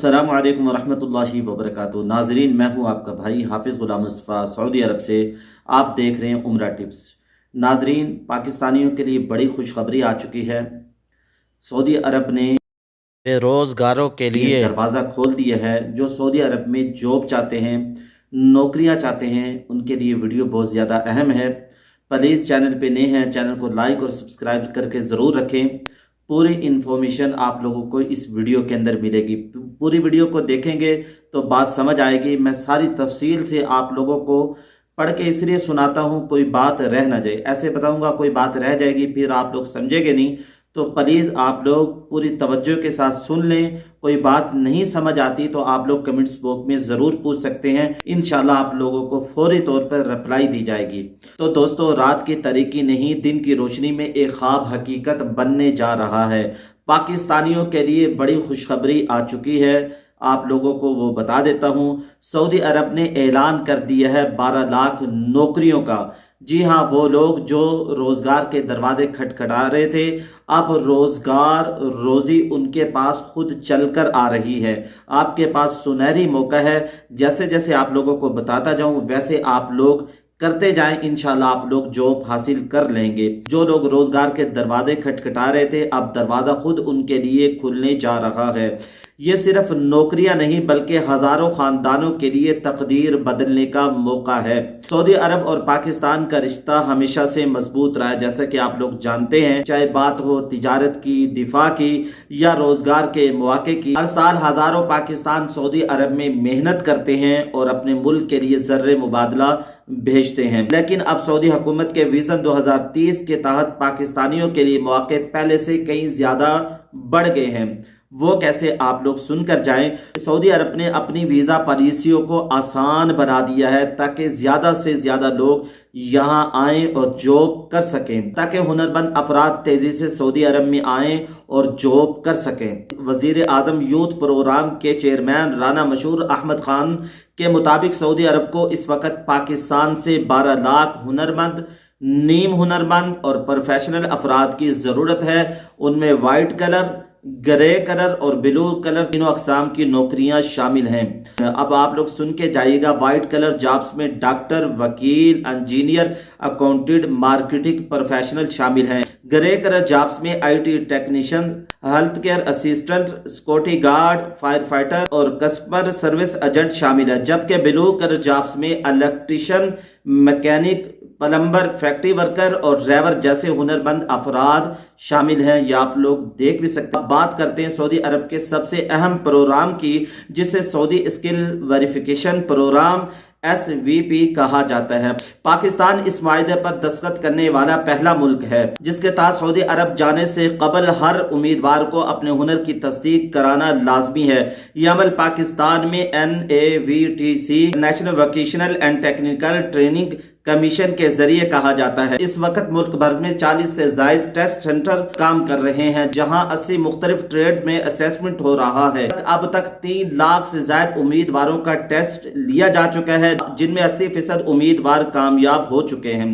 अस्सलामु अलैकुम वरहमतुल्लाहि वबरकातुहू। नाजरीन, मैं हूं आपका भाई हाफिज़ गुलाम मुस्तफ़ा सऊदी अरब से। आप देख रहे हैं उम्रा टिप्स। नाजरीन, पाकिस्तानियों के लिए बड़ी खुशखबरी आ चुकी है। सऊदी अरब ने बेरोज़गारों के लिए दरवाज़ा खोल दिया है। जो सऊदी अरब में जॉब चाहते हैं, नौकरियां चाहते हैं, उनके लिए वीडियो बहुत ज़्यादा अहम है। प्लीज़ चैनल पे नए हैं, चैनल को लाइक और सब्सक्राइब करके ज़रूर रखें। पूरी इन्फॉर्मेशन आप लोगों को इस वीडियो के अंदर मिलेगी। पूरी वीडियो को देखेंगे तो बात समझ आएगी। मैं सारी तफसील से आप लोगों को पढ़ के इसलिए सुनाता हूँ, कोई बात रह ना जाए। ऐसे बताऊँगा कोई बात रह जाएगी, फिर आप लोग समझेंगे नहीं। तो प्लीज़ आप लोग पूरी तवज्जो के साथ सुन लें। कोई बात नहीं समझ आती तो आप लोग कमेंट्स बॉक्स में ज़रूर पूछ सकते हैं। इंशाल्लाह आप लोगों को फौरी तौर पर रिप्लाई दी जाएगी। तो दोस्तों, रात की तारीकी नहीं, दिन की रोशनी में एक ख्वाब हकीकत बनने जा रहा है। पाकिस्तानियों के लिए बड़ी खुशखबरी आ चुकी है। आप लोगों को वो बता देता हूँ। सऊदी अरब ने ऐलान कर दिया है 12 लाख नौकरियों का। जी हाँ, वो लोग जो रोज़गार के दरवाजे खटखटा रहे थे, अब रोज़गार रोज़ी उनके पास खुद चलकर आ रही है। आपके पास सुनहरी मौका है। जैसे जैसे आप लोगों को बताता जाऊं, वैसे आप लोग करते जाएं। इंशाल्लाह आप लोग जॉब हासिल कर लेंगे। जो लोग रोज़गार के दरवाजे खटखटा रहे थे, अब दरवाज़ा खुद उनके लिए खुलने जा रहा है। ये सिर्फ नौकरियां नहीं बल्कि हज़ारों ख़ानदानों के लिए तकदीर बदलने का मौका है। सऊदी अरब और पाकिस्तान का रिश्ता हमेशा से मजबूत रहा है, जैसा कि आप लोग जानते हैं। चाहे बात हो तिजारत की, दिफा की या रोज़गार के मौके की, हर साल हज़ारों पाकिस्तान सऊदी अरब में मेहनत करते हैं और अपने मुल्क के लिए ज़र्रे मुबादला भेजते हैं। लेकिन अब सऊदी हुकूमत के विजन 2030 के तहत पाकिस्तानियों के लिए मौके पहले से कहीं ज़्यादा बढ़ गए हैं। वो कैसे, आप लोग सुनकर जाएं। सऊदी अरब ने अपनी वीज़ा पॉलिसियों को आसान बना दिया है ताकि ज़्यादा से ज़्यादा लोग यहाँ आएँ और जॉब कर सकें, ताकि हुनरमंद अफराद तेज़ी से सऊदी अरब में आएँ और जॉब कर सकें। वज़ीर आज़म यूथ प्रोग्राम के चेयरमैन राना मशहूर अहमद खान के मुताबिक सऊदी अरब को इस वक्त पाकिस्तान से 12 लाख हुनरमंद, नीम हुनरमंद और प्रोफेशनल अफराद की ज़रूरत है। उनमें वाइट कलर, ग्रे कलर और ब्लू कलर तीनों अकसाम की नौकरियां शामिल हैं। अब आप लोग सुन के जाइएगा। वाइट कलर जॉब्स में डॉक्टर, वकील, इंजीनियर, अकाउंटेंट, मार्केटिंग प्रोफेशनल शामिल हैं। ग्रे कलर जॉब्स में IT technician, health care assistant, security guard, fire fighter और कस्टमर सर्विस एजेंट शामिल है। जबकि ब्लू कलर जॉब्स में electrician, mechanic, plumber, factory worker और ड्राइवर जैसे हुनरमंद अफराद शामिल हैं। ये आप लोग देख भी सकते हैं। बात करते हैं सऊदी अरब के सबसे अहम प्रोग्राम की, जिसे Saudi skill verification program SVP कहा जाता है। पाकिस्तान इस मायदे पर दस्तखत करने वाला पहला मुल्क है जिसके तहत सऊदी अरब जाने से कबल हर उम्मीदवार को अपने हुनर की तस्दीक कराना लाजमी है। यह अमल पाकिस्तान में NAVTC national vocational and technical training commission के जरिए कहा जाता है। इस वक्त मुल्क भर में 40 से ज्यादा टेस्ट सेंटर काम कर रहे हैं, जहां 80 मुख्तलिफ ट्रेड में असेसमेंट हो रहा है। अब तक 3 लाख से ज्यादा उम्मीदवारों का टेस्ट लिया जा चुका है, जिनमें 80% उम्मीदवार कामयाब हो चुके हैं।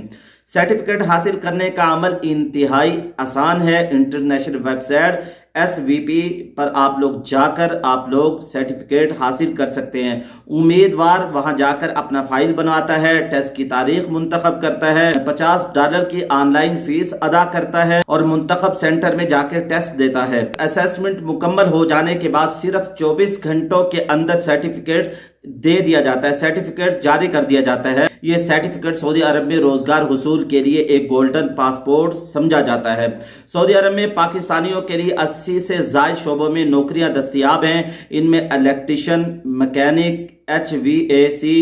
सर्टिफिकेट हासिल करने का अमल इंतहाई आसान है। इंटरनेशनल वेबसाइट SVP पर आप लोग जाकर आप लोग सर्टिफिकेट हासिल कर सकते हैं। उम्मीदवार वहां जाकर अपना फाइल बनवाता है, टेस्ट की तारीख मुंतखब करता है, $50 की ऑनलाइन फीस अदा करता है और मुंतखब सेंटर में जाकर टेस्ट देता है। असेसमेंट मुकम्मल हो जाने के बाद सिर्फ 24 घंटों के अंदर सर्टिफिकेट दे दिया जाता है, सर्टिफिकेट जारी कर दिया जाता है। ये सर्टिफिकेट सऊदी अरब में रोजगार हुसूल के लिए एक गोल्डन पासपोर्ट समझा जाता है। सऊदी अरब में पाकिस्तानियों के लिए 80 से ज्यादा शोबों में नौकरियां दस्तयाब हैं। इनमें electrician, mechanic, HVAC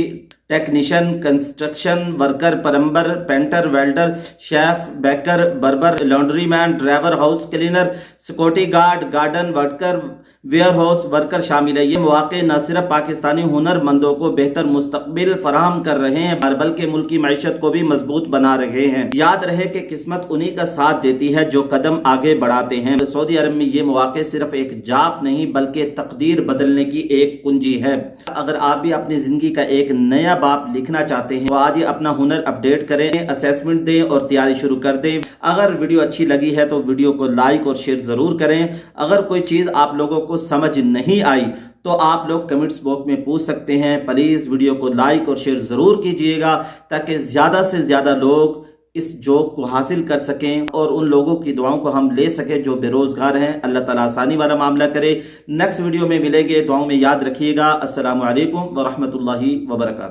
technician, construction worker, plumber, painter, welder, chef, baker, barber, laundry man, driver, house cleaner, security guard, garden worker, warehouse worker शामिल है। ये मौके न सिर्फ पाकिस्तानी हुनरमंदों को बेहतर मुस्तकबिल फराहम कर रहे हैं, बल्कि मुल्क की मैशत को भी मजबूत बना रहे हैं। याद रहे कि किस्मत उन्हीं का साथ देती है जो कदम आगे बढ़ाते हैं। सऊदी अरब में ये मौके सिर्फ एक जॉब नहीं बल्कि तकदीर बदलने की एक कुंजी है। अगर आप भी अपनी जिंदगी का एक नया बाब लिखना चाहते हैं तो आज ही अपना हुनर अपडेट करें, असेसमेंट दें और तैयारी शुरू कर दें। अगर वीडियो अच्छी लगी है तो वीडियो को लाइक और शेयर जरूर करें। अगर कोई चीज आप लोगों को समझ नहीं आई تو آپ لوگ کمنٹس باکس میں پوچھ سکتے ہیں. پلیز ویڈیو کو لائک اور شیئر ضرور کیجئے گا تاکہ زیادہ سے زیادہ لوگ اس جاب کو حاصل کر سکیں اور ان لوگوں کی دعاؤں کو ہم لے سکیں جو بے روزگار ہیں. اللہ تعالیٰ آسانی والا معاملہ کرے. نیکسٹ ویڈیو میں ملیں گے. دعاؤں میں یاد رکھیے گا. السلام علیکم ورحمۃ اللہ وبرکاتہ.